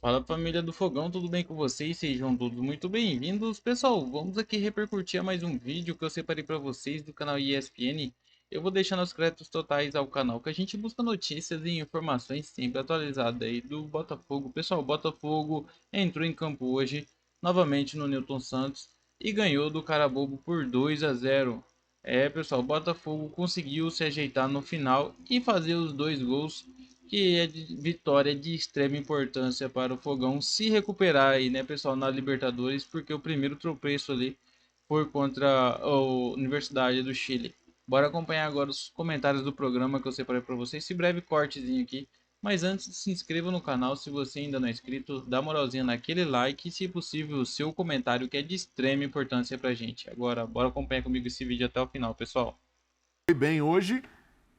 Fala família do Fogão, tudo bem com vocês? Sejam todos muito bem-vindos. Pessoal, vamos aqui repercutir a mais um vídeo que eu separei para vocês do canal ESPN. Eu vou deixar nos créditos totais ao canal que a gente busca notícias e informações sempre atualizadas aí do Botafogo. Pessoal, o Botafogo entrou em campo hoje, novamente no Newton Santos, e ganhou do Carabobo por 2-0. Pessoal, o Botafogo conseguiu se ajeitar no final e fazer os dois gols que é de vitória de extrema importância para o Fogão se recuperar aí, né, pessoal, na Libertadores, porque o primeiro tropeço ali foi contra a Universidade do Chile. Bora acompanhar agora os comentários do programa que eu separei para vocês, esse breve cortezinho aqui. Mas antes, se inscreva no canal se você ainda não é inscrito, dá moralzinha naquele like e, se possível, o seu comentário que é de extrema importância pra gente. Agora, bora acompanhar comigo esse vídeo até o final, pessoal. Foi bem hoje.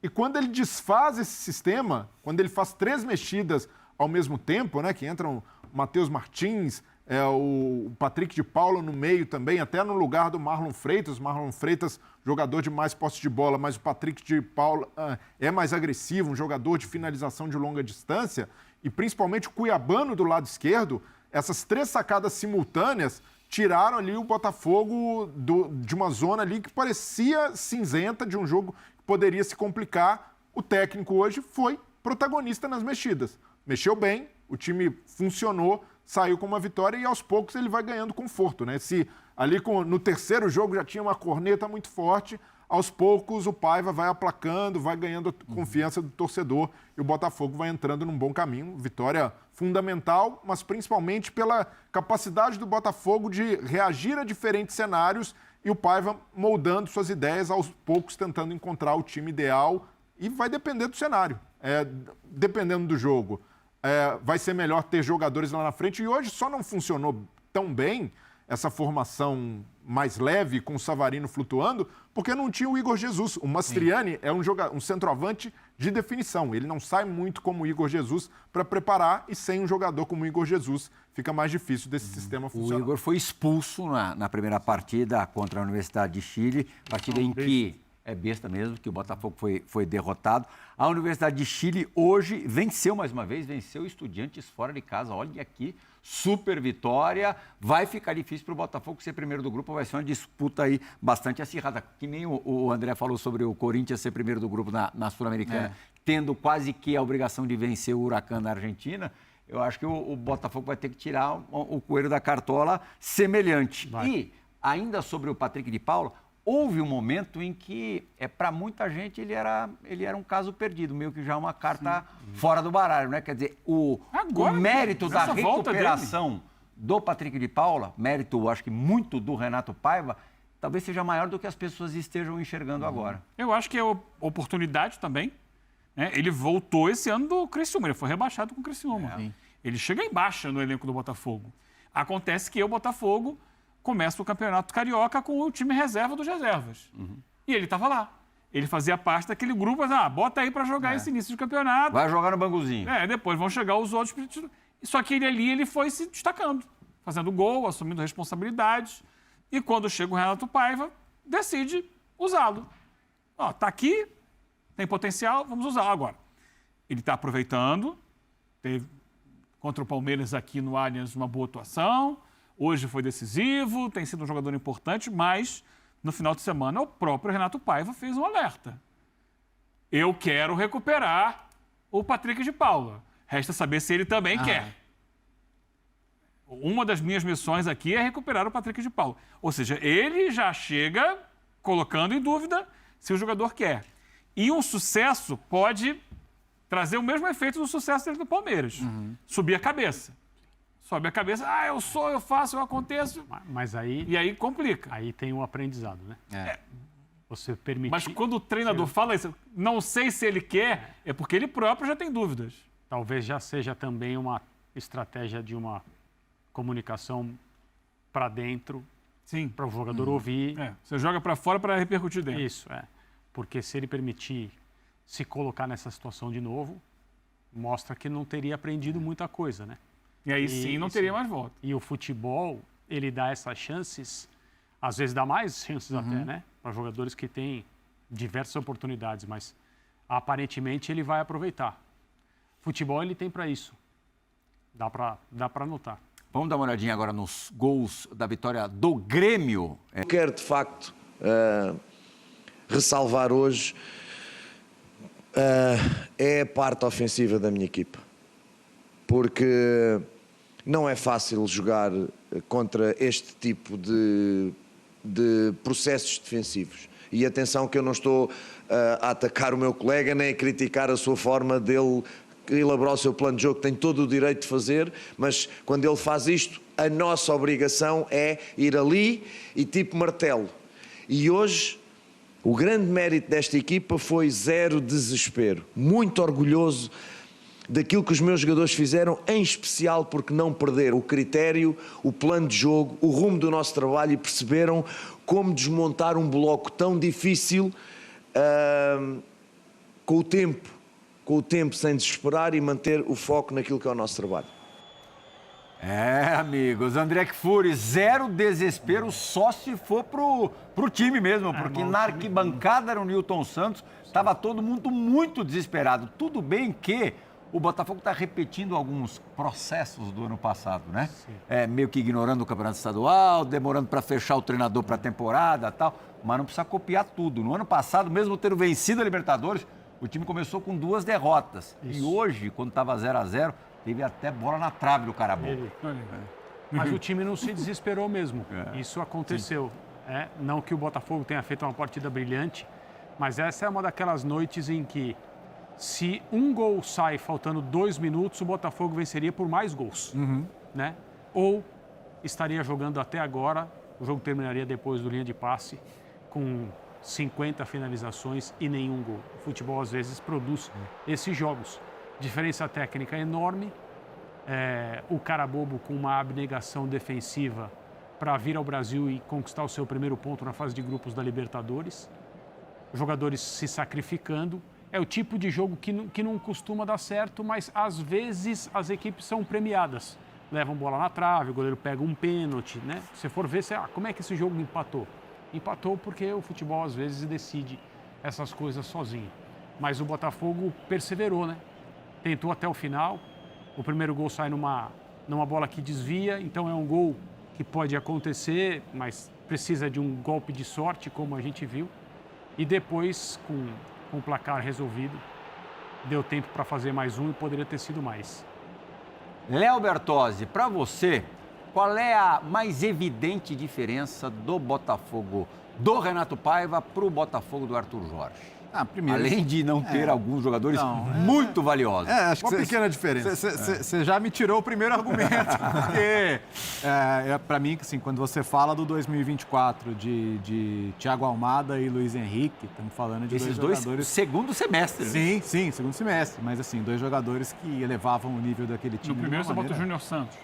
E quando ele desfaz esse sistema, quando ele faz 3 mexidas ao mesmo tempo, né, que entram o Matheus Martins, o Patrick de Paula no meio também, até no lugar do Marlon Freitas. Marlon Freitas, jogador de mais posse de bola, mas o Patrick de Paula é mais agressivo, um jogador de finalização de longa distância, e principalmente o Cuiabano do lado esquerdo. Essas 3 sacadas simultâneas tiraram ali o Botafogo de uma zona ali que parecia cinzenta, de um jogo que poderia se complicar. O técnico hoje foi protagonista nas mexidas. Mexeu bem, o time funcionou, saiu com uma vitória e aos poucos ele vai ganhando conforto, né? Se ali no terceiro jogo já tinha uma corneta muito forte, aos poucos o Paiva vai aplacando, vai ganhando a confiança do torcedor e o Botafogo vai entrando num bom caminho. Vitória fundamental, mas principalmente pela capacidade do Botafogo de reagir a diferentes cenários e o Paiva moldando suas ideias, aos poucos tentando encontrar o time ideal, e vai depender do cenário, dependendo do jogo. Vai ser melhor ter jogadores lá na frente, e hoje só não funcionou tão bem essa formação mais leve, com o Savarino flutuando, porque não tinha o Igor Jesus. O Mastriani é um centroavante de definição. Ele não sai muito como o Igor Jesus para preparar, e sem um jogador como o Igor Jesus fica mais difícil desse sistema funcionar. O Igor foi expulso na primeira partida contra a Universidade de Chile, partida em que é besta mesmo, que o Botafogo foi derrotado. A Universidade de Chile hoje venceu mais uma vez, venceu Estudiantes fora de casa. Olha aqui, super vitória. Vai ficar difícil para o Botafogo ser primeiro do grupo, vai ser uma disputa aí bastante acirrada. Que nem o André falou sobre o Corinthians ser primeiro do grupo na Sul-Americana, tendo quase que a obrigação de vencer o Huracan na Argentina. Eu acho que o Botafogo vai ter que tirar o coelho da cartola semelhante. Vai. E ainda sobre o Patrick de Paula, houve um momento em que, para muita gente, ele era um caso perdido, meio que já uma carta fora do baralho, né? Quer dizer, o mérito da recuperação do Patrick de Paula, mérito, acho que muito do Renato Paiva, talvez seja maior do que as pessoas estejam enxergando agora. Eu acho que é oportunidade também, né? Ele voltou esse ano do Criciúma, ele foi rebaixado com o Criciúma. Ele chega em baixa no elenco do Botafogo. Acontece que o Botafogo começa o Campeonato Carioca com o time reserva dos reservas. E ele estava lá. Ele fazia parte daquele grupo, bota aí para jogar esse início de campeonato. Vai jogar no banguzinho. Depois vão chegar os outros. Só que ele foi se destacando, fazendo gol, assumindo responsabilidades. E quando chega o Renato Paiva, decide usá-lo. Tá aqui, tem potencial, vamos usá-lo agora. Ele está aproveitando, teve contra o Palmeiras aqui no Allianz uma boa atuação. Hoje foi decisivo, tem sido um jogador importante, mas no final de semana o próprio Renato Paiva fez um alerta. Eu quero recuperar o Patrick de Paula. Resta saber se ele também quer. Uma das minhas missões aqui é recuperar o Patrick de Paula. Ou seja, ele já chega colocando em dúvida se o jogador quer. E um sucesso pode trazer o mesmo efeito do sucesso dele do Palmeiras. Subir a cabeça. Sobe a cabeça, eu sou, eu faço, eu aconteço. Mas aí... E aí complica. Aí tem um aprendizado, né? Você permitir... Mas quando o treinador fala isso, não sei se ele quer, é porque ele próprio já tem dúvidas. Talvez já seja também uma estratégia de uma comunicação para dentro, para o jogador ouvir. Você joga para fora para repercutir dentro. Isso, Porque se ele permitir se colocar nessa situação de novo, mostra que não teria aprendido muita coisa, né? E aí sim não teria mais volta. E o futebol, ele dá essas chances, às vezes dá mais chances até, né? Para jogadores que têm diversas oportunidades, mas aparentemente ele vai aproveitar. Futebol ele tem para isso. Dá para notar. Vamos dar uma olhadinha agora nos gols da vitória do Grêmio. Quero, de facto, ressalvar hoje é a parte ofensiva da minha equipa. Porque não é fácil jogar contra este tipo de processos defensivos. E atenção que eu não estou a atacar o meu colega, nem a criticar a sua forma dele elaborar o seu plano de jogo, tem todo o direito de fazer, mas quando ele faz isto, a nossa obrigação é ir ali e tipo martelo. E hoje, o grande mérito desta equipa foi zero desespero. Muito orgulhoso daquilo que os meus jogadores fizeram, em especial porque não perderam o critério, o plano de jogo, o rumo do nosso trabalho e perceberam como desmontar um bloco tão difícil com o tempo sem desesperar e manter o foco naquilo que é o nosso trabalho. Amigos, André Kfouri, zero desespero só se for pro time mesmo, porque na arquibancada no Newton Santos estava todo mundo muito desesperado. Tudo bem que o Botafogo está repetindo alguns processos do ano passado, né? Meio que ignorando o campeonato estadual, demorando para fechar o treinador para a temporada e tal, mas não precisa copiar tudo. No ano passado, mesmo tendo vencido a Libertadores, o time começou com 2 derrotas. Isso. E hoje, quando estava 0-0, teve até bola na trave do Carabobo. Mas o time não se desesperou mesmo. Isso aconteceu. Não que o Botafogo tenha feito uma partida brilhante, mas essa é uma daquelas noites em que, se um gol sai faltando 2 minutos, o Botafogo venceria por mais gols. Né? Ou estaria jogando até agora, o jogo terminaria depois do linha de passe, com 50 finalizações e nenhum gol. O futebol, às vezes, produz esses jogos. Diferença técnica enorme. O Carabobo com uma abnegação defensiva para vir ao Brasil e conquistar o seu primeiro ponto na fase de grupos da Libertadores. Jogadores se sacrificando. É o tipo de jogo que não costuma dar certo, mas às vezes as equipes são premiadas. Levam bola na trave, o goleiro pega um pênalti, né? Se for ver, como é que esse jogo empatou? Empatou porque o futebol às vezes decide essas coisas sozinho. Mas o Botafogo perseverou, né? Tentou até o final. O primeiro gol sai numa bola que desvia, então é um gol que pode acontecer, mas precisa de um golpe de sorte, como a gente viu. E depois, com o placar resolvido, deu tempo para fazer mais um e poderia ter sido mais. Léo Bertozzi, para você, qual é a mais evidente diferença do Botafogo do Renato Paiva para o Botafogo do Arthur Jorge? Primeiro, além de não ter alguns jogadores muito valiosos. Acho que uma pequena diferença. Você já me tirou o primeiro argumento, porque para mim, assim, quando você fala do 2024 de Thiago Almada e Luiz Henrique, estamos falando de esses dois jogadores... segundo semestre. Sim, sim, segundo semestre. Mas, assim, 2 jogadores que elevavam o nível daquele time. No primeiro você bota o Júnior Santos.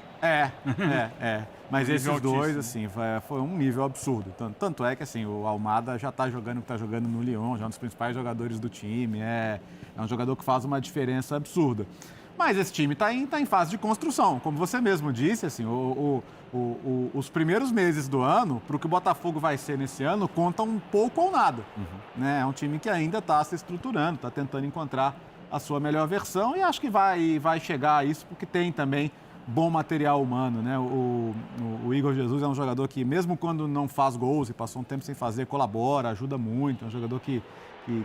Mas esses dois, assim, foi um nível absurdo. Tanto é que, assim, o Almada já está jogando o que está jogando no Lyon, já é um dos principais jogadores do time. É um jogador que faz uma diferença absurda. Mas esse time está em fase de construção. Como você mesmo disse, assim, os primeiros meses do ano, para o que o Botafogo vai ser nesse ano, contam um pouco ou nada. Né? É um time que ainda está se estruturando, está tentando encontrar a sua melhor versão e acho que vai chegar a isso, porque tem também bom material humano, né? O Igor Jesus é um jogador que, mesmo quando não faz gols e passou um tempo sem fazer, colabora, ajuda muito. É um jogador que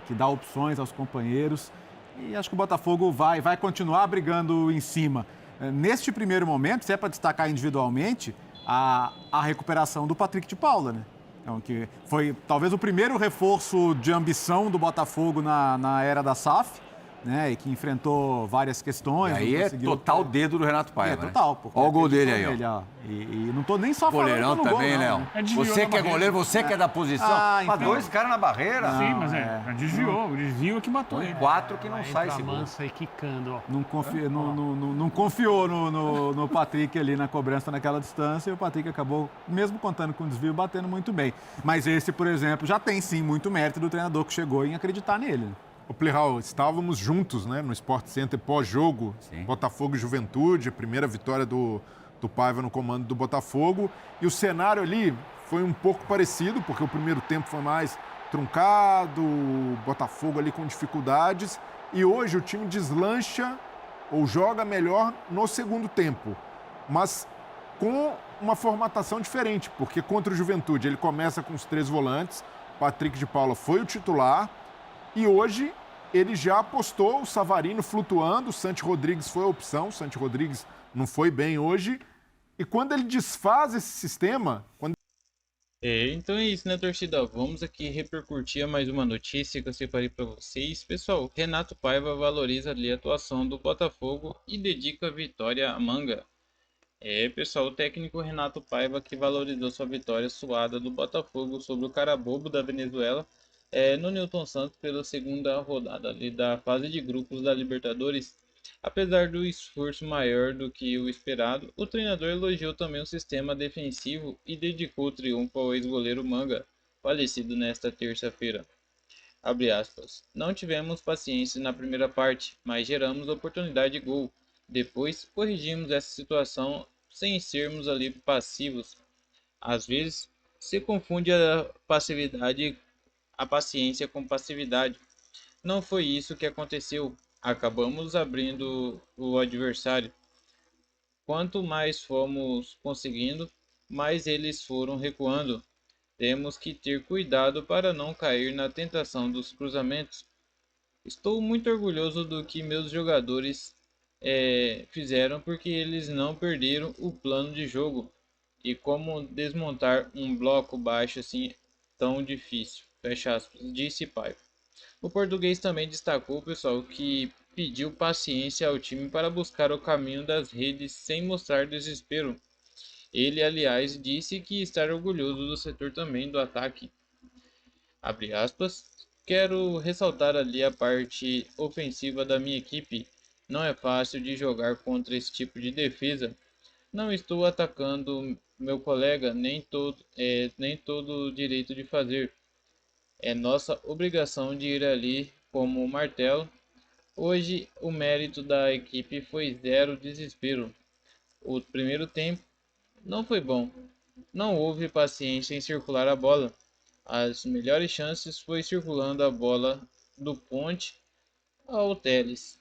dá opções aos companheiros. E acho que o Botafogo vai continuar brigando em cima. Neste primeiro momento, se é para destacar individualmente, a recuperação do Patrick de Paula, né? Então, que foi talvez o primeiro reforço de ambição do Botafogo na era da SAF. Né, e que enfrentou várias questões. E aí é total dedo do Renato Paiva. Total. Olha o gol dele aí, ó. E não tô nem só goleirão falando também, Léo. Você que é goleiro, você que é da posição. Mas 2 caras na barreira. Sim, mas desviou. O desvio é que matou ele. 4 que não sai esse gol. Mansa e quicando, ó. Não confiou no Patrick ali na cobrança naquela distância e o Patrick acabou, mesmo contando com o desvio, batendo muito bem. Mas esse, por exemplo, já tem sim muito mérito do treinador que chegou em acreditar nele. O Plihal, estávamos juntos, né, no Sport Center pós-jogo, Botafogo e Juventude, a primeira vitória do Paiva no comando do Botafogo. E o cenário ali foi um pouco parecido, porque o primeiro tempo foi mais truncado, o Botafogo ali com dificuldades. E hoje o time deslancha ou joga melhor no segundo tempo, mas com uma formatação diferente, porque contra o Juventude ele começa com os 3 volantes, Patrick de Paula foi o titular, e hoje ele já apostou o Savarino flutuando, o Santi Rodrigues foi a opção, o Santi Rodrigues não foi bem hoje, e quando ele desfaz esse sistema, Então é isso, né, torcida? Vamos aqui repercutir mais uma notícia que eu separei para vocês. Pessoal, Renato Paiva valoriza ali a atuação do Botafogo e dedica a vitória a Manga. Pessoal, o técnico Renato Paiva que valorizou sua vitória suada do Botafogo sobre o Carabobo da Venezuela no Newton Santos pela segunda rodada ali da fase de grupos da Libertadores. Apesar do esforço maior do que o esperado, o treinador elogiou também o sistema defensivo e dedicou o triunfo ao ex-goleiro Manga, falecido nesta terça-feira. Abre aspas. Não tivemos paciência na primeira parte, mas geramos oportunidade de gol. Depois corrigimos essa situação sem sermos ali passivos. Às vezes se confunde a paciência com passividade. Não foi isso que aconteceu. Acabamos abrindo o adversário. Quanto mais fomos conseguindo, mais eles foram recuando. Temos que ter cuidado para não cair na tentação dos cruzamentos. Estou muito orgulhoso do que meus jogadores fizeram porque eles não perderam o plano de jogo. E como desmontar um bloco baixo assim tão difícil. Fecha aspas, disse Paiva. O português também destacou, pessoal, que pediu paciência ao time para buscar o caminho das redes sem mostrar desespero. Ele, aliás, disse que está orgulhoso do setor também do ataque. Abre aspas. Quero ressaltar ali a parte ofensiva da minha equipe. Não é fácil de jogar contra esse tipo de defesa. Não estou atacando meu colega, nem todo o direito de fazer. É nossa obrigação de ir ali como um martelo. Hoje o mérito da equipe foi zero desespero. O primeiro tempo não foi bom. Não houve paciência em circular a bola. As melhores chances foi circulando a bola do Ponte ao Teles.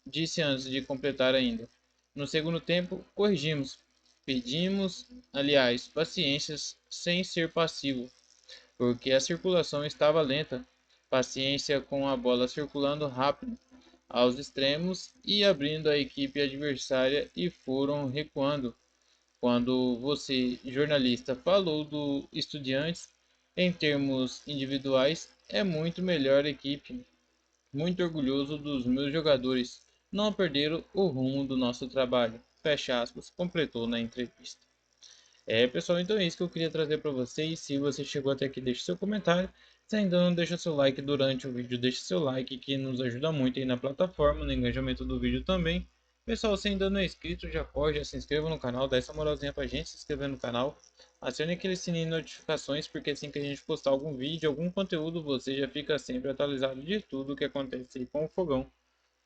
Disse antes de completar ainda. No segundo tempo, corrigimos. Pedimos, aliás, paciência sem ser passivo, porque a circulação estava lenta. Paciência com a bola circulando rápido aos extremos e abrindo a equipe adversária e foram recuando. Quando você, jornalista, falou do Estudiantes, em termos individuais, é muito melhor a equipe. Muito orgulhoso dos meus jogadores. Não perderam o rumo do nosso trabalho. Fecha aspas, completou na entrevista. Pessoal, então é isso que eu queria trazer para vocês. Se você chegou até aqui, deixe seu comentário. Se ainda não deixa seu like durante o vídeo, deixe seu like que nos ajuda muito aí na plataforma, no engajamento do vídeo também. Pessoal, se ainda não é inscrito, já corre, já se inscreva no canal, dá essa moralzinha pra gente, se inscrever no canal. Acione aquele sininho de notificações, porque assim que a gente postar algum vídeo, algum conteúdo, você já fica sempre atualizado de tudo o que acontece aí com o Fogão.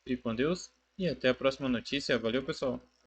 Fique com Deus e até a próxima notícia. Valeu, pessoal!